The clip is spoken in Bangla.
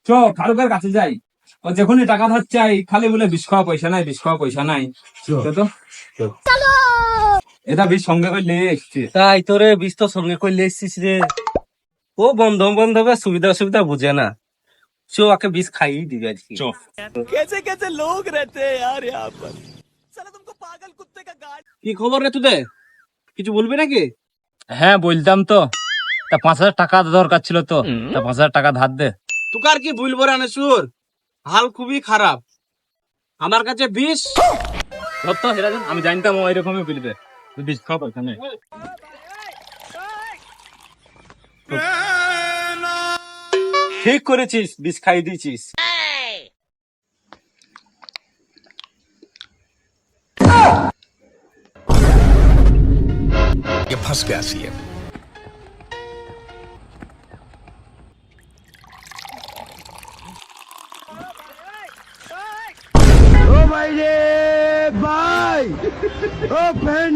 চ ফারুকের কাছে যাই, ও যখনই টাকা ধার চাই খালি বলে বিষ খাওয়া পয়সা নাই, বিষ খাওয়া পয়সা নাই। তো এটা বিষ সঙ্গে করে নিয়ে এসছে। তাই তোরে বিষ তো সঙ্গে করলে এসছিস রে। ও বন্ধু বান্ধবের সুবিধা অসুবিধা বুঝে না। চো আকে বিষ খাইয়ে দিবি আজকে। চ কি খবর রে তোদের? কিছু বলবি নাকি? হ্যাঁ বলতাম তো, তা 5,000 টাকা দরকার ছিল তো, তা 5,000 টাকা ধার দে। তোকে আর কি বলবো রে আনেসুর, হাল খুবই খারাপ। আমার কাছে বিষ ধর তো হেরাজন, আমি জানতাম ও এরকমই বলবে, তুই বিষ খাওয়া পয়সা নেই। ঠিক করেছিস, বিষ খাইয়ে দিয়েছিস। ये फंस गया सीएम। ओ भाई रे भाई, ओ बहन